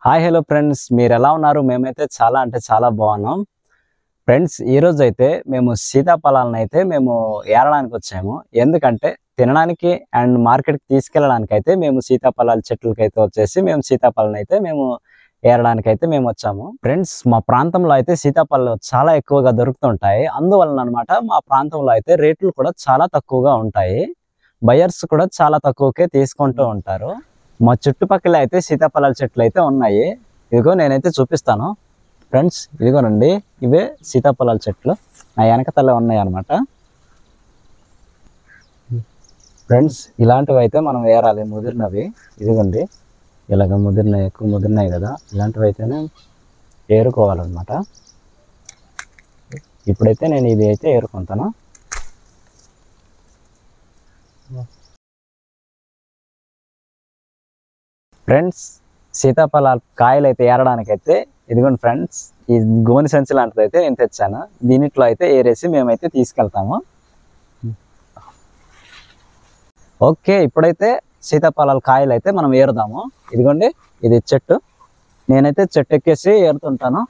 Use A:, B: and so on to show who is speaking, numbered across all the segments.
A: Hi hello friends, మీరు ఎలా ఉన్నారు? మేమైతే చాలా అంటే చాలా బాగున్నాం ఫ్రెండ్స్. ఈ రోజు అయితే మేము సీతాఫలాలను అయితే మేము ఏరడానికి వచ్చాము. ఎందుకంటే తినడానికి అండ్ మార్కెట్కి తీసుకెళ్ళడానికి అయితే మేము సీతాఫలాల చెట్లకి అయితే వచ్చేసి మేము సీతాఫలాలను అయితే మేము ఏరడానికి అయితే మేము వచ్చాము. ఫ్రెండ్స్, మా ప్రాంతంలో అయితే సీతాఫలాలు చాలా ఎక్కువగా దొరుకుతుంటాయి. అందువలన అనమాట మా ప్రాంతంలో అయితే రేట్లు కూడా చాలా తక్కువగా ఉంటాయి. బయర్స్ కూడా చాలా తక్కువకే తీసుకుంటూ ఉంటారు. మా చుట్టుపక్కల అయితే సీతాఫలాల చెట్లు అయితే ఉన్నాయి. ఇదిగో నేనైతే చూపిస్తాను ఫ్రెండ్స్. ఇదిగోనండి, ఇవే సీతాఫలాల చెట్లు నా వెనకతలే ఉన్నాయి అన్నమాట. ఫ్రెండ్స్, ఇలాంటివి అయితే మనం ఏరాలి, ముదిరినవి. ఇదిగోండి, ఇలాగ ముదిరినాయి, ఎక్కువ ముదిరినాయి కదా, ఇలాంటివి అయితేనే ఏరుకోవాలన్నమాట. ఇప్పుడైతే నేను ఇది అయితే ఏరుకుంటాను. ఫ్రెండ్స్, సీతాఫలాల కాయలు అయితే ఏరడానికి అయితే ఇదిగోండి ఫ్రెండ్స్, ఈ గోని సంచి లాంటిది అయితే నేను తెచ్చాను. దీనిట్లో అయితే ఏరేసి మేమైతే తీసుకెళ్తాము. ఓకే, ఇప్పుడైతే సీతాఫలాల కాయలు అయితే మనం ఏరుదాము. ఇదిగోండి, ఇది చెట్టు. నేనైతే చెట్టు ఎక్కేసి ఏరుతుంటాను.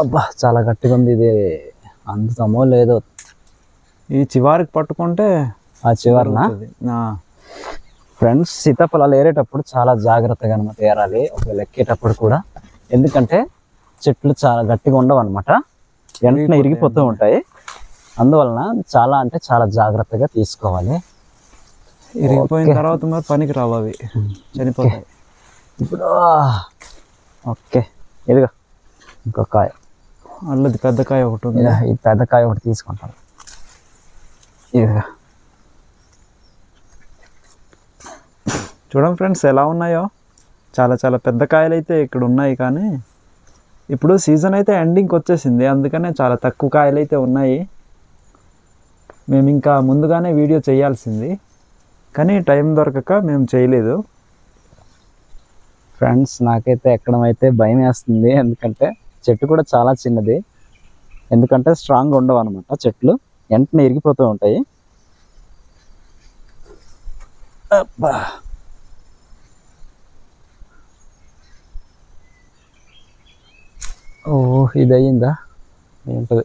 A: అబ్బా, చాలా గట్టిగా ఉంది. ఇది అందుతామో లేదో.
B: ఈ చివరికి పట్టుకుంటే
A: ఆ చివరన ఫ్రెండ్స్, సీతాఫలాలు ఏరేటప్పుడు చాలా జాగ్రత్తగా అనమాట ఏరాలి, ఒకవేళ ఎక్కేటప్పుడు కూడా. ఎందుకంటే చెట్లు చాలా గట్టిగా ఉండవు అనమాట, వెంటనే ఇరిగిపోతూ ఉంటాయి. అందువలన చాలా అంటే చాలా జాగ్రత్తగా తీసుకోవాలి.
B: ఇరిగిపోయిన తర్వాత మరి పనికి రావు, అవి చనిపోతాయి.
A: ఇప్పుడు ఓకే, ఇదిగో ఇంకొక కాయ,
B: అల్లది పెద్ద కాయ ఒకటి ఉంది.
A: ఈ పెద్ద కాయ ఒకటి తీసుకుంటాను. ఇదిగో
B: చూడండి ఫ్రెండ్స్, ఎలా ఉన్నాయో. చాలా చాలా పెద్ద కాయలు అయితే ఇక్కడ ఉన్నాయి. కానీ ఇప్పుడు సీజన్ అయితే ఎండింగ్కి వచ్చేసింది, అందుకనే చాలా తక్కువ కాయలు అయితే ఉన్నాయి. మేము ఇంకా ముందుగానే వీడియో చేయాల్సింది, కానీ టైం దొరకక మేము చేయలేదు.
A: ఫ్రెండ్స్, నాకైతే ఎక్కడం అయితే భయం వేస్తుంది. ఎందుకంటే చెట్టు కూడా చాలా చిన్నది. ఎందుకంటే స్ట్రాంగ్ ఉండవు అనమాట చెట్లు, వెంటనే ఇరిగిపోతూ ఉంటాయి. అబ్బా, ఓ ఇది అయ్యిందా ఏంటది.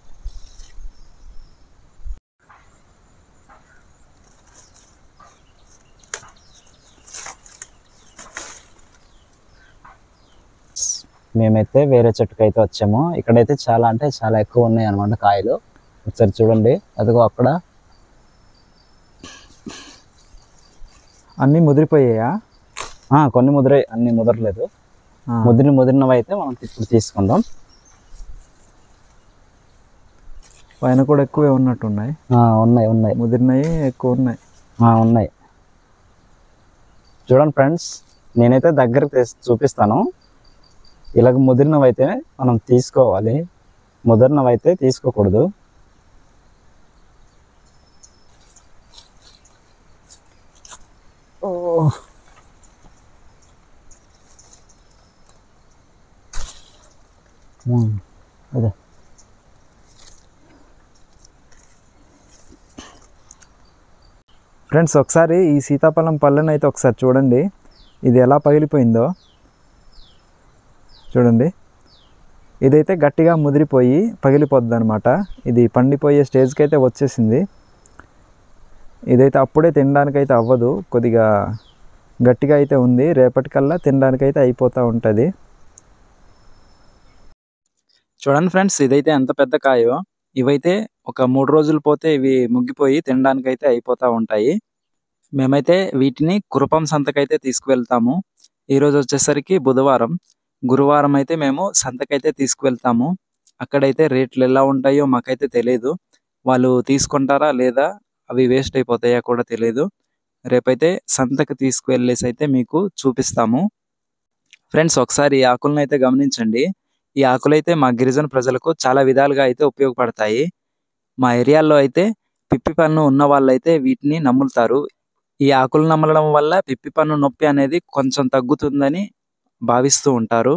A: మేమైతే వేరే చెట్టుకు అయితే వచ్చాము. ఇక్కడైతే చాలా అంటే చాలా ఎక్కువ ఉన్నాయి అనమాట కాయలు. ఒకసారి చూడండి, అదిగో అక్కడ
B: అన్నీ ముదిరిపోయాయా?
A: కొన్ని ముదిరాయి, అన్ని ముదరలేదు. ముదిరినవి అయితే మనం ఇప్పుడు తీసుకుందాం.
B: పైన కూడా ఎక్కువే ఉన్నట్టున్నాయి.
A: ఉన్నాయి ఉన్నాయి,
B: ముదిరినవి ఎక్కువ ఉన్నాయి.
A: ఉన్నాయి. చూడండి ఫ్రెండ్స్, నేనైతే దగ్గరకు చూపిస్తాను. ఇలాగ ముదిరినవి అయితే మనం తీసుకోవాలి, ముదిరినవి అయితే తీసుకోకూడదు. అదే
B: ఫ్రెండ్స్, ఒకసారి ఈ సీతాఫలం పళ్ళని అయితే ఒకసారి చూడండి, ఇది ఎలా పగిలిపోయిందో చూడండి. ఇదైతే గట్టిగా ముదిరిపోయి పగిలిపోద్ది అనమాట. ఇది పండిపోయే స్టేజ్కి అయితే వచ్చేసింది. ఇదైతే అప్పుడే తినడానికైతే అవ్వదు, కొద్దిగా గట్టిగా అయితే ఉంది. రేపటికల్లా తినడానికైతే అయిపోతూ ఉంటుంది. చూడండి ఫ్రెండ్స్, ఇదైతే ఎంత పెద్ద కాయో. ఇవైతే ఒక 3 రోజులు పోతే ఇవి ముగ్గిపోయి తినడానికైతే అయిపోతూ ఉంటాయి. మేమైతే వీటిని కురపం సంతకైతే తీసుకువెళ్తాము. ఈరోజు వచ్చేసరికి బుధవారం, గురువారం అయితే మేము సంతకైతే తీసుకువెళ్తాము. అక్కడైతే రేట్లు ఎలా ఉంటాయో మాకైతే తెలియదు. వాళ్ళు తీసుకుంటారా లేదా, అవి వేస్ట్ అయిపోతాయా కూడా తెలియదు. రేపైతే సంతకు తీసుకువెళ్ళేసి అయితే మీకు చూపిస్తాము. ఫ్రెండ్స్, ఒకసారి ఈ ఆకులను అయితే గమనించండి. ఈ ఆకులైతే మా గిరిజన ప్రజలకు చాలా విధాలుగా అయితే ఉపయోగపడతాయి. మా ఏరియాలో అయితే పిప్పి పన్ను ఉన్న వాళ్ళైతే వీటిని నమ్ముతారు. ఈ ఆకులు నమలడం వల్ల పిప్పి పన్ను నొప్పి అనేది కొంచెం తగ్గుతుందని భావిస్తూ ఉంటారు.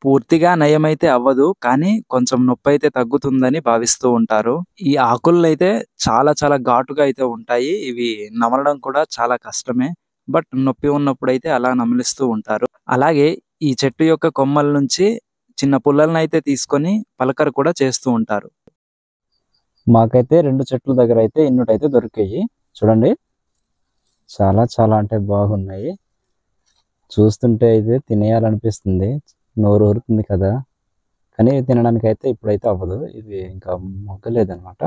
B: పూర్తిగా నయమైతే అవ్వదు. కానీ కొంచెం నొప్పైతే తగ్గుతుందని భావిస్తూ ఉంటారు. ఈ ఆకులనైతే చాలా చాలా ఘాటుగా అయితే ఉంటాయి. ఇవి నమలడం కూడా చాలా కష్టమే. బట్ నొప్పి ఉన్నప్పుడైతే అలా నమిలిస్తూ ఉంటారు. అలాగే ఈ చెట్టు యొక్క కొమ్మల నుంచి చిన్న పుల్లలనైతే తీసుకొని పలకర కూడా చేస్తూ ఉంటారు.
A: మాకైతే 2 చెట్ల దగ్గర అయితే ఇన్నుటైతే దొరికాయి. చూడండి, చాలా చాలా అంటే బాగున్నాయి. చూస్తుంటే అయితే తినేయాలనిపిస్తుంది, నోరు ఊరుతుంది కదా. కానీ తినడానికి అయితే ఇప్పుడైతే అవ్వదు, ఇవి ఇంకా మొగ్గలేదనమాట.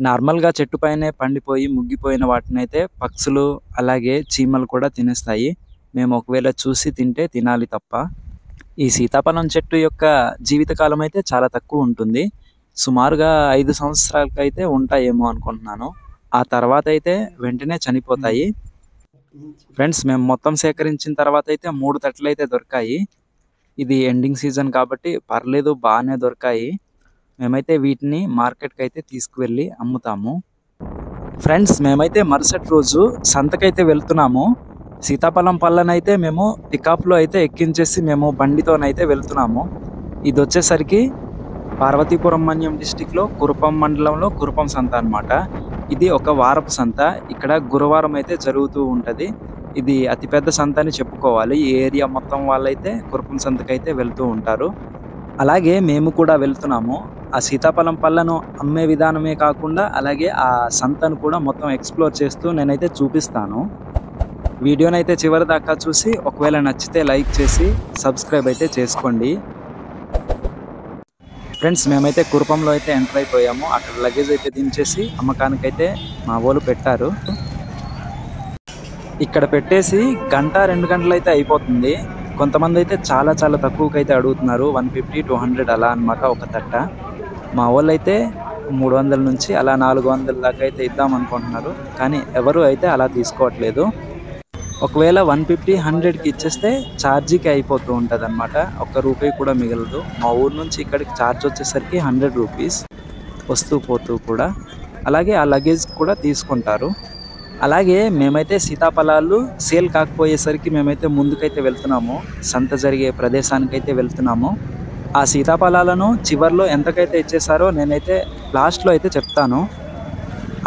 B: నార్మల్‌గా చెట్టు పైనే పండిపోయి ముగ్గిపోయిన వాటినైతే పక్షులు అలాగే చీమలు కూడా తినేస్తాయి. మేము ఒకవేళ చూసి తింటే తినాలి తప్ప. ఈ సీతాఫలం చెట్టు యొక్క జీవితకాలం అయితే చాలా తక్కువ ఉంటుంది. సుమారుగా 5 సంవత్సరాలకైతే ఉంటాయేమో అనుకుంటున్నాను. ఆ తర్వాత అయితే వెంటనే చనిపోతాయి. ఫ్రెండ్స్, మేము మొత్తం సేకరించిన తర్వాత అయితే 3 తట్టలైతే దొరికాయి. ఇది ఎండింగ్ సీజన్ కాబట్టి పర్లేదు, బాగానే దొరికాయి. మేమైతే వీటిని మార్కెట్కి అయితే తీసుకువెళ్ళి అమ్ముతాము. ఫ్రెండ్స్, మేమైతే మరుసటి రోజు సంతకైతే వెళ్తున్నాము. సీతాఫలం పళ్ళనైతే మేము పికప్లో అయితే ఎక్కించేసి మేము బండితోనైతే వెళ్తున్నాము. ఇది వచ్చేసరికి పార్వతీపురం మన్యం డిస్టిక్లో కురుపం మండలంలో కురుపం సంత అనమాట. ఇది ఒక వారపు సంత. ఇక్కడ గురువారం అయితే జరుగుతూ ఉంటుంది. ఇది అతిపెద్ద సంత అని చెప్పుకోవాలి. ఈ ఏరియా మొత్తం వాళ్ళైతే కురుపం సంతకైతే వెళ్తూ ఉంటారు. అలాగే మేము కూడా వెళ్తున్నాము. ఆ సీతాఫలం పళ్ళను అమ్మే విధానమే కాకుండా అలాగే ఆ సంతను కూడా మొత్తం ఎక్స్ప్లోర్ చేస్తూ నేనైతే చూపిస్తాను. వీడియోనైతే చివరి దాకా చూసి ఒకవేళ నచ్చితే లైక్ చేసి సబ్స్క్రైబ్ అయితే చేసుకోండి. ఫ్రెండ్స్, మేమైతే కురుపంలో అయితే ఎంటర్ అయిపోయాము. అక్కడ లగేజ్ అయితే దించేసి అమ్మకానికైతే మా వాళ్ళు పెట్టారు. ఇక్కడ పెట్టేసి 1-2 గంటలు అయితే అయిపోతుంది. కొంతమంది అయితే చాలా చాలా తక్కువకి అయితే అడుగుతున్నారు. 150-200 అలా అనమాట ఒక తట్ట. మా వాళ్ళు అయితే 300 నుంచి అలా 400 దాకా అయితే ఇద్దాం అనుకుంటున్నారు. కానీ ఎవరు అయితే అలా తీసుకోవట్లేదు. ఒకవేళ 150-100కి ఇచ్చేస్తే ఛార్జీకి అయిపోతూ ఉంటుంది అనమాట. ఒక్క రూపాయి కూడా మిగలదు. మా ఊరు నుంచి ఇక్కడికి ఛార్జ్ వచ్చేసరికి 100 రూపీస్ వస్తూ పోతూ కూడా. అలాగే ఆ లగేజ్ కూడా తీసుకుంటారు. అలాగే మేమైతే సీతాఫలాలు సేల్ కాకపోయేసరికి మేమైతే ముందుకైతే వెళ్తున్నాము. సంత జరిగే ప్రదేశానికైతే వెళ్తున్నాము. ఆ సీతాఫలాలను చివర్లో ఎంతకైతే ఇచ్చేసారో నేనైతే లాస్ట్లో అయితే చెప్తాను.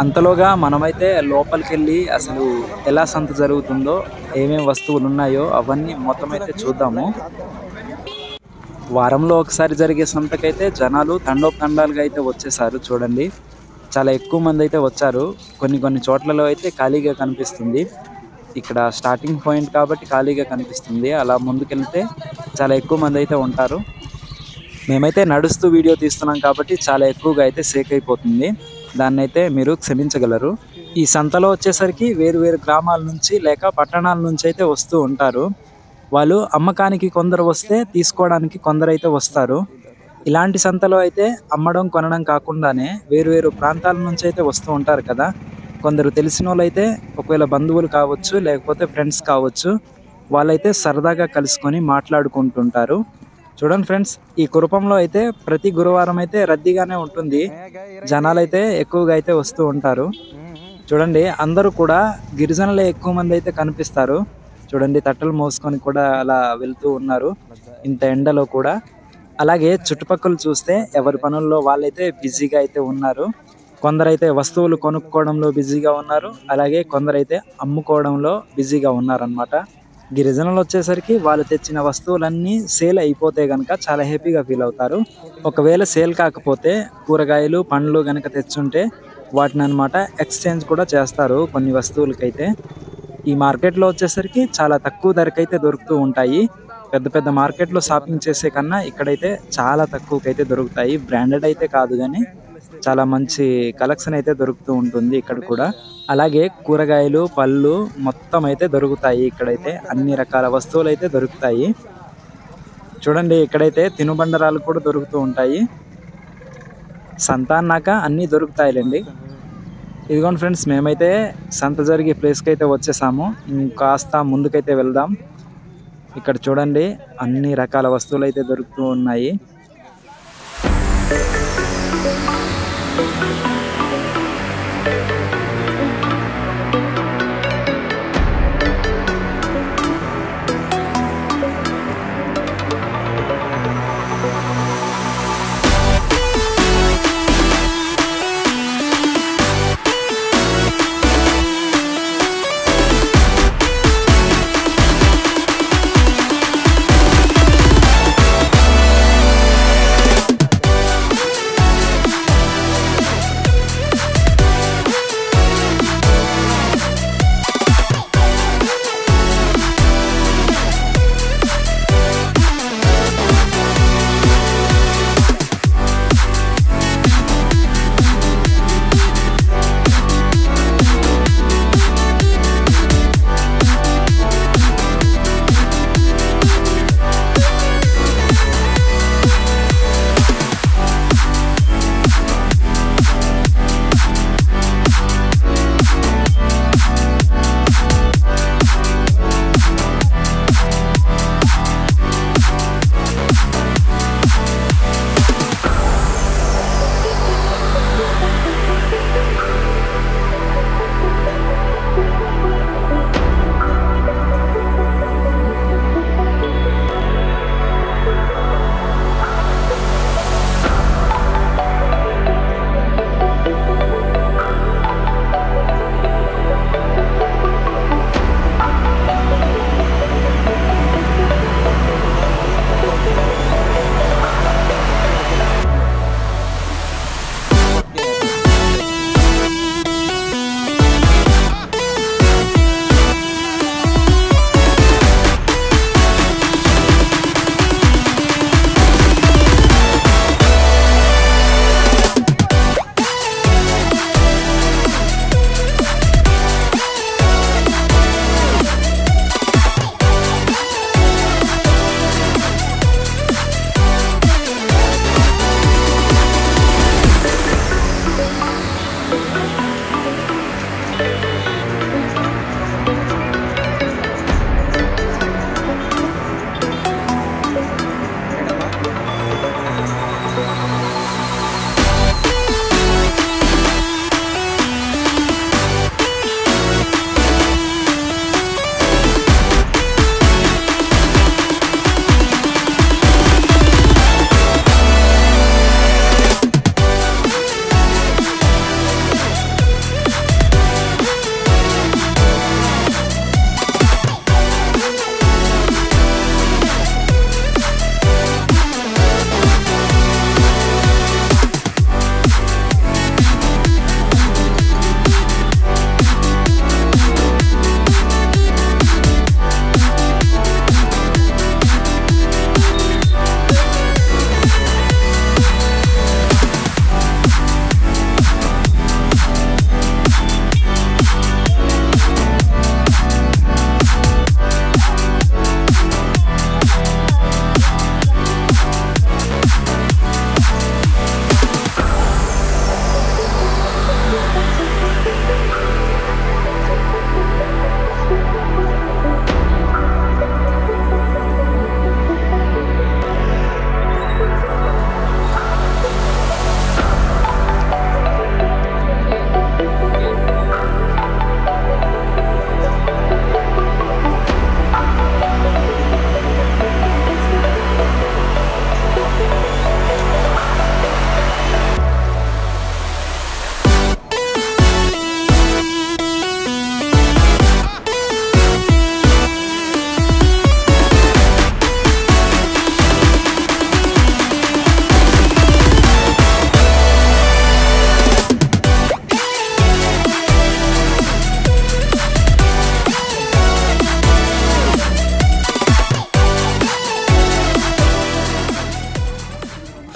B: అంతలోగా మనమైతే లోపలికి వెళ్ళి అసలు ఎలా సంత జరుగుతుందో, ఏమేమి వస్తువులు ఉన్నాయో అవన్నీ మొత్తం అయితే చూద్దాము. వారంలో ఒకసారి జరిగే సంతకైతే జనాలు తండోపతండాలుగా అయితే వచ్చేసారు. చూడండి, చాలా ఎక్కువ మంది అయితే వచ్చారు. కొన్ని చోట్లలో అయితే ఖాళీగా కనిపిస్తుంది. ఇక్కడ స్టార్టింగ్ పాయింట్ కాబట్టి ఖాళీగా కనిపిస్తుంది. అలా ముందుకెళ్తే చాలా ఎక్కువ మంది అయితే ఉంటారు. మేమైతే నడుస్తూ వీడియో తీస్తున్నాం కాబట్టి చాలా ఎక్కువగా అయితే సేక్ అయిపోతుంది. దాన్ని అయితే మీరు క్షమించగలరు. ఈ సంతలో వచ్చేసరికి వేరు వేరు గ్రామాల నుంచి లేక పట్టణాల నుంచి అయితే వస్తూ ఉంటారు. వాళ్ళు అమ్మకానికి కొందరు వస్తే తీసుకోవడానికి కొందరైతే వస్తారు. ఇలాంటి సంతలో అయితే అమ్మడం కొనడం కాకుండానే వేరు వేరు ప్రాంతాల నుంచి అయితే వస్తూ ఉంటారు కదా. కొందరు తెలిసిన వాళ్ళు అయితే ఒకవేళ బంధువులు కావచ్చు లేకపోతే ఫ్రెండ్స్ కావచ్చు, వాళ్ళైతే సరదాగా కలుసుకొని మాట్లాడుకుంటుంటారు. చూడండి ఫ్రెండ్స్, ఈ కురుపంలో అయితే ప్రతి గురువారం అయితే రద్దీగానే ఉంటుంది. జనాలు అయితే ఎక్కువగా అయితే వస్తూ ఉంటారు. చూడండి, అందరూ కూడా గిరిజనులే ఎక్కువ మంది అయితే కనిపిస్తారు. చూడండి, తట్టలు మోసుకొని కూడా అలా వెళ్తూ ఉన్నారు ఇంత ఎండలో కూడా. అలాగే చుట్టుపక్కల చూస్తే ఎవరి పనుల్లో వాళ్ళైతే బిజీగా అయితే ఉన్నారు. కొందరైతే వస్తువులు కొనుక్కోవడంలో బిజీగా ఉన్నారు. అలాగే కొందరైతే అమ్ముకోవడంలో బిజీగా ఉన్నారనమాట. గిరిజనులు వచ్చేసరికి వాళ్ళు తెచ్చిన వస్తువులన్నీ సేల్ అయిపోతే కనుక చాలా హ్యాపీగా ఫీల్ అవుతారు. ఒకవేళ సేల్ కాకపోతే కూరగాయలు పండ్లు కనుక తెచ్చుంటే వాటిని అనమాట ఎక్స్చేంజ్ కూడా చేస్తారు కొన్ని వస్తువులకైతే. ఈ మార్కెట్లో వచ్చేసరికి చాలా తక్కువ ధరకైతే దొరుకుతూ ఉంటాయి. పెద్ద పెద్ద మార్కెట్లో షాపింగ్ చేసే కన్నా ఇక్కడైతే చాలా తక్కువకైతే దొరుకుతాయి. బ్రాండెడ్ అయితే కాదు కానీ చాలా మంచి కలెక్షన్ అయితే దొరుకుతూ ఉంటుంది ఇక్కడ కూడా. అలాగే కూరగాయలు పళ్ళు మొత్తం అయితే దొరుకుతాయి. ఇక్కడైతే అన్ని రకాల వస్తువులు అయితే దొరుకుతాయి. చూడండి, ఇక్కడైతే తినుబండరాలు కూడా దొరుకుతూ ఉంటాయి. సంత అన్నాక అన్నీ దొరుకుతాయిలేండి. ఇదిగోండి ఫ్రెండ్స్, మేమైతే సంత జరిగే ప్లేస్కి అయితే వచ్చేసాము. ఇంకాస్త ముందుకైతే వెళ్దాం. ఇక్కడ చూడండి, అన్ని రకాల వస్తువులు అయితే దొరుకుతూ ఉన్నాయి.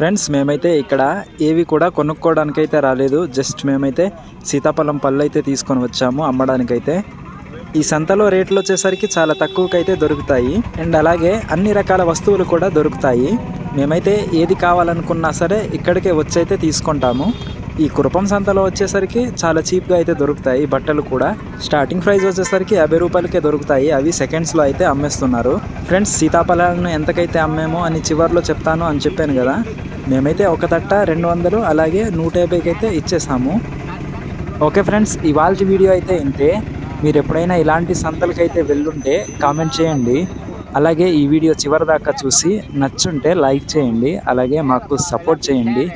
B: ఫ్రెండ్స్ మేమైతే ఇక్కడ ఏవి కూడా కొనుక్కోవడానికైతే రాలేదు, జస్ట్ మేమైతే సీతాఫలం పళ్ళు అయితే తీసుకొని వచ్చాము అమ్మడానికైతే. ఈ సంతలో రేట్లు వచ్చేసరికి చాలా తక్కువకైతే దొరుకుతాయి అండ్ అలాగే అన్ని రకాల వస్తువులు కూడా దొరుకుతాయి. మేమైతే ఏది కావాలనుకున్నా సరే ఇక్కడికే వచ్చి అయితే తీసుకుంటాము. ఈ కురపం సంతలో వచ్చేసరికి చాలా చీప్గా అయితే దొరుకుతాయి బట్టలు కూడా. స్టార్టింగ్ ప్రైస్ వచ్చేసరికి 50 రూపాయలకే దొరుకుతాయి, అవి సెకండ్స్లో అయితే అమ్మేస్తున్నారు. ఫ్రెండ్స్ సీతాఫలాలను ఎంతకైతే అమ్మామో అని చివర్లో చెప్తాను అని చెప్పాను కదా, మేమైతే ఒక తట్ట 200 అలాగే 150కి అయితే ఇచ్చేసాము. ఓకే ఫ్రెండ్స్, ఇవాళ వీడియో అయితే ఇంతే. మీరు ఎప్పుడైనా ఇలాంటి సంతలకైతే వెళ్ళుంటే కామెంట్ చేయండి. అలాగే ఈ వీడియో చివరి దాకా చూసి నచ్చుంటే లైక్ చేయండి, అలాగే మాకు సపోర్ట్ చేయండి.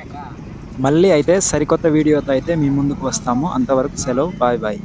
B: మళ్ళీ అయితే సరికొత్త వీడియోతో అయితే మీ ముందుకు వస్తాము. అంతవరకు సెలవు, బాయ్ బాయ్.